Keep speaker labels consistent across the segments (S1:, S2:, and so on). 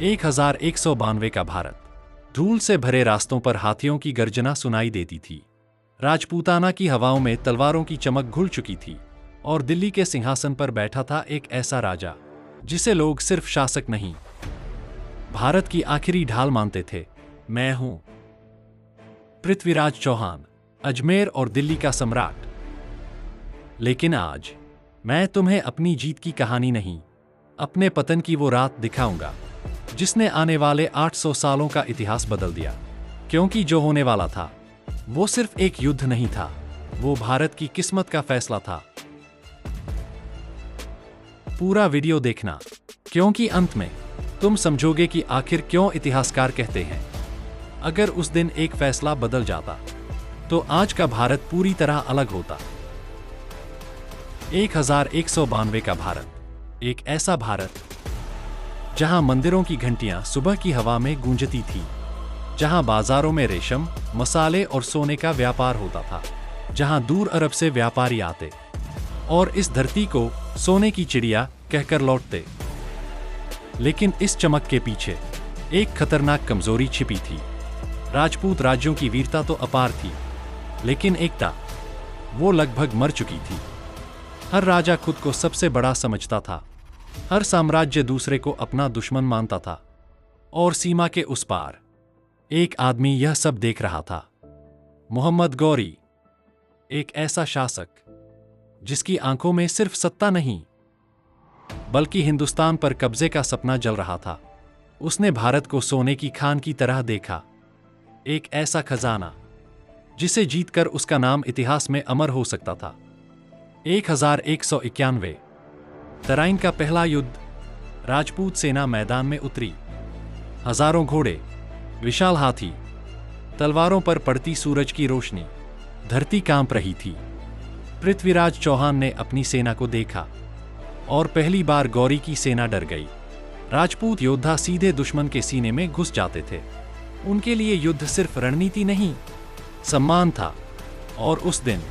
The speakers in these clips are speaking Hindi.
S1: 1192 का भारत। धूल से भरे रास्तों पर हाथियों की गर्जना सुनाई देती थी। राजपूताना की हवाओं में तलवारों की चमक घुल चुकी थी और दिल्ली के सिंहासन पर बैठा था एक ऐसा राजा जिसे लोग सिर्फ शासक नहीं, भारत की आखिरी ढाल मानते थे। मैं हूं पृथ्वीराज चौहान, अजमेर और दिल्ली का सम्राट। लेकिन आज मैं तुम्हें अपनी जीत की कहानी नहीं, अपने पतन की वो रात दिखाऊंगा जिसने आने वाले 800 सालों का इतिहास बदल दिया। क्योंकि जो होने वाला था वो सिर्फ एक युद्ध नहीं था, वो भारत की किस्मत का फैसला था। पूरा वीडियो देखना, क्योंकि अंत में तुम समझोगे कि आखिर क्यों इतिहासकार कहते हैं अगर उस दिन एक फैसला बदल जाता तो आज का भारत पूरी तरह अलग होता। 1192 का भारत, एक ऐसा भारत जहां मंदिरों की घंटियां सुबह की हवा में गूंजती थी, जहां बाजारों में रेशम, मसाले और सोने का व्यापार होता था, जहां दूर अरब से व्यापारी आते और इस धरती को सोने की चिड़िया कहकर लौटते। लेकिन इस चमक के पीछे एक खतरनाक कमजोरी छिपी थी। राजपूत राज्यों की वीरता तो अपार थी, लेकिन एकता वो लगभग मर चुकी थी। हर राजा खुद को सबसे बड़ा समझता था, हर साम्राज्य दूसरे को अपना दुश्मन मानता था, और सीमा के उस पार एक आदमी यह सब देख रहा था। मोहम्मद गौरी, एक ऐसा शासक जिसकी आंखों में सिर्फ सत्ता नहीं बल्कि हिंदुस्तान पर कब्जे का सपना जल रहा था। उसने भारत को सोने की खान की तरह देखा, एक ऐसा खजाना जिसे जीतकर उसका नाम इतिहास में अमर हो सकता था। 1191 तराइन का पहला युद्ध। राजपूत सेना मैदान में उतरी। हजारों घोड़े, विशाल हाथी, तलवारों पर पड़ती सूरज की रोशनी, धरती कांप रही थी। पृथ्वीराज चौहान ने अपनी सेना को देखा और पहली बार गौरी की सेना डर गई। राजपूत योद्धा सीधे दुश्मन के सीने में घुस जाते थे। उनके लिए युद्ध सिर्फ रणनीति नहीं, सम्मान था। और उस दिन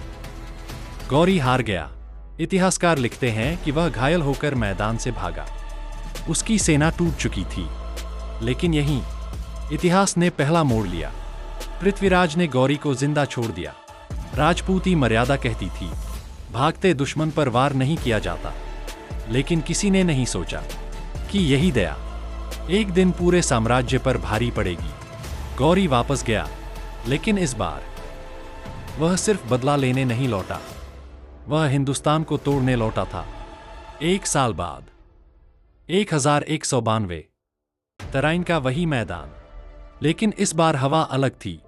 S1: गौरी हार गया। इतिहासकार लिखते हैं कि वह घायल होकर मैदान से भागा। उसकी सेना टूट चुकी थी। लेकिन यहीं इतिहास ने पहला मोड़ लिया। पृथ्वीराज ने गौरी को जिंदा छोड़ दिया। राजपूती मर्यादा कहती थी, भागते दुश्मन पर वार नहीं किया जाता। लेकिन किसी ने नहीं सोचा कि यही दया एक दिन पूरे साम्राज्य पर भारी पड़ेगी। गौरी वापस गया, लेकिन इस बार वह सिर्फ बदला लेने नहीं लौटा, वह हिंदुस्तान को तोड़ने लौटा था। एक साल बाद 1192 तराइन का वही मैदान, लेकिन इस बार हवा अलग थी।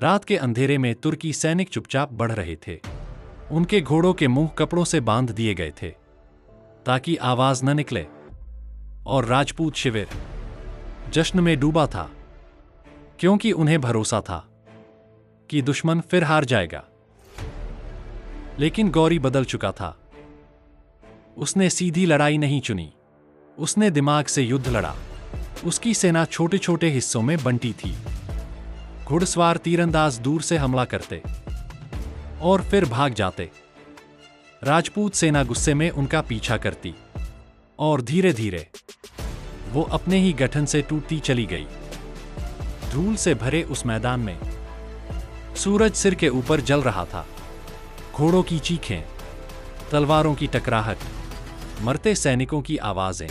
S1: रात के अंधेरे में तुर्की सैनिक चुपचाप बढ़ रहे थे। उनके घोड़ों के मुंह कपड़ों से बांध दिए गए थे ताकि आवाज न निकले, और राजपूत शिविर जश्न में डूबा था, क्योंकि उन्हें भरोसा था कि दुश्मन फिर हार जाएगा। लेकिन गौरी बदल चुका था। उसने सीधी लड़ाई नहीं चुनी, उसने दिमाग से युद्ध लड़ा। उसकी सेना छोटे छोटे हिस्सों में बंटी थी। घुड़सवार तीरंदाज दूर से हमला करते और फिर भाग जाते। राजपूत सेना गुस्से में उनका पीछा करती और धीरे धीरे वो अपने ही गठन से टूटती चली गई। धूल से भरे उस मैदान में सूरज सिर के ऊपर जल रहा था। घोड़ों की चीखें, तलवारों की टकराहट, मरते सैनिकों की आवाजें,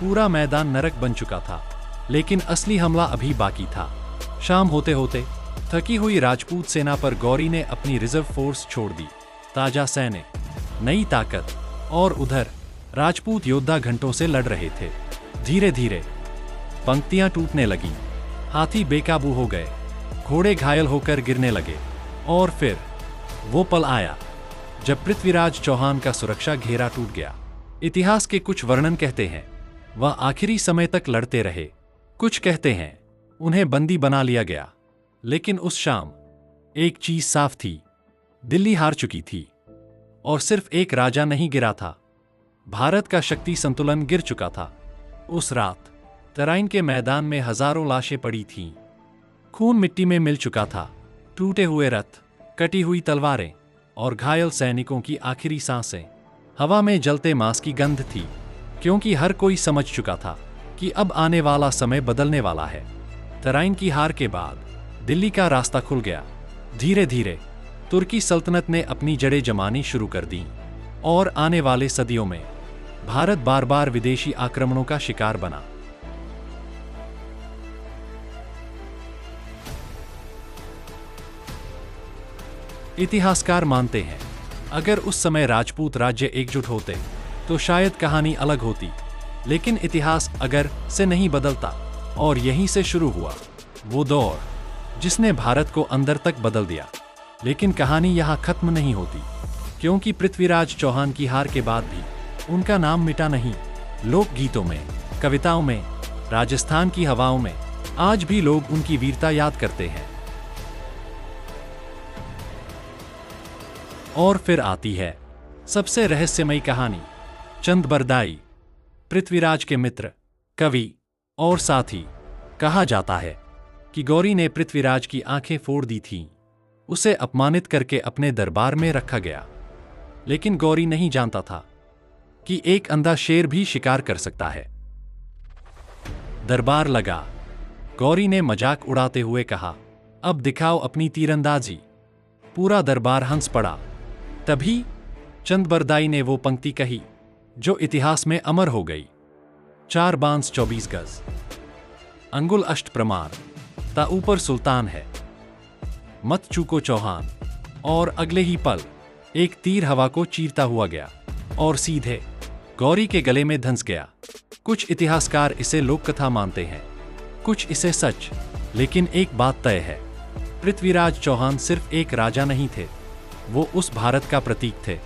S1: पूरा मैदान नरक बन चुका था। लेकिन असली हमला अभी बाकी था। शाम होते होते थकी हुई राजपूत सेना पर गौरी ने अपनी रिजर्व फोर्स छोड़ दी। ताजा सैन्य, नई ताकत, और उधर राजपूत योद्धा घंटों से लड़ रहे थे। धीरे धीरे पंक्तियां टूटने लगीं, हाथी बेकाबू हो गए, घोड़े घायल होकर गिरने लगे, और फिर वो पल आया जब पृथ्वीराज चौहान का सुरक्षा घेरा टूट गया। इतिहास के कुछ वर्णन कहते हैं वह आखिरी समय तक लड़ते रहे। कुछ कहते हैं उन्हें बंदी बना लिया गया। लेकिन उस शाम एक चीज साफ थी, दिल्ली हार चुकी थी, और सिर्फ एक राजा नहीं गिरा था, भारत का शक्ति संतुलन गिर चुका था। उस रात तराइन के मैदान में हजारों लाशें पड़ी थीं। खून मिट्टी में मिल चुका था। टूटे हुए रथ, कटी हुई तलवारें और घायल सैनिकों की आखिरी सांसें। हवा में जलते मांस की गंध थी, क्योंकि हर कोई समझ चुका था कि अब आने वाला समय बदलने वाला है। तराइन की हार के बाद दिल्ली का रास्ता खुल गया। धीरे धीरे तुर्की सल्तनत ने अपनी जड़ें जमानी शुरू कर दी और आने वाले सदियों में भारत बार बार विदेशी आक्रमणों का शिकार बना। इतिहासकार मानते हैं, अगर उस समय राजपूत राज्य एकजुट होते तो शायद कहानी अलग होती, लेकिन इतिहास अगर से नहीं बदलता। और यहीं से शुरू हुआ वो दौर जिसने भारत को अंदर तक बदल दिया। लेकिन कहानी यहाँ खत्म नहीं होती, क्योंकि पृथ्वीराज चौहान की हार के बाद भी उनका नाम मिटा नहीं। लोकगीतों में, कविताओं में, राजस्थान की हवाओं में आज भी लोग उनकी वीरता याद करते हैं। और फिर आती है सबसे रहस्यमयी कहानी, चंदबरदाई। पृथ्वीराज के मित्र, कवि और साथी। कहा जाता है कि गौरी ने पृथ्वीराज की आंखें फोड़ दी थीं। उसे अपमानित करके अपने दरबार में रखा गया। लेकिन गौरी नहीं जानता था कि एक अंधा शेर भी शिकार कर सकता है। दरबार लगा। गौरी ने मजाक उड़ाते हुए कहा, अब दिखाओ अपनी तीरंदाजी। पूरा दरबार हंस पड़ा। तभी चंदबरदाई ने वो पंक्ति कही जो इतिहास में अमर हो गई। 4 बांस 24 गज, अंगुल अष्ट प्रमाण, ता ऊपर सुल्तान है, मत चूको चौहान। और अगले ही पल एक तीर हवा को चीरता हुआ गया और सीधे गौरी के गले में धंस गया। कुछ इतिहासकार इसे लोककथा मानते हैं, कुछ इसे सच। लेकिन एक बात तय है, पृथ्वीराज चौहान सिर्फ एक राजा नहीं थे, वो उस भारत का प्रतीक थे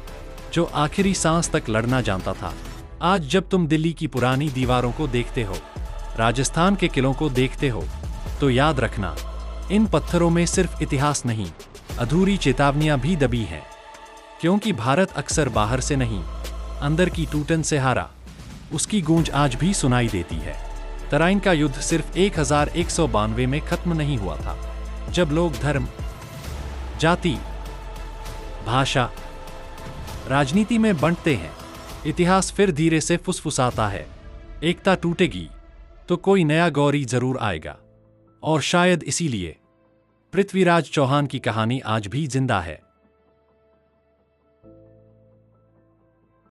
S1: जो आखिरी सांस तक लड़ना जानता था। आज जब तुम दिल्ली की पुरानी दीवारों को देखते हो, राजस्थान के किलों को देखते हो, तो याद रखना, इन पत्थरों में सिर्फ इतिहास नहीं, अधूरी चेतावनियां भी दबी हैं। क्योंकि भारत अक्सर बाहर से नहीं, अंदर की टूटन से हारा। उसकी गूंज आज भी सुनाई देती है। तराइन का युद्ध सिर्फ 1192 में खत्म नहीं हुआ था। जब लोग धर्म, जाति, भाषा, राजनीति में बंटते हैं, इतिहास फिर धीरे से फुसफुसाता है। एकता टूटेगी तो कोई नया गौरी जरूर आएगा। और शायद इसीलिए पृथ्वीराज चौहान की कहानी आज भी जिंदा है।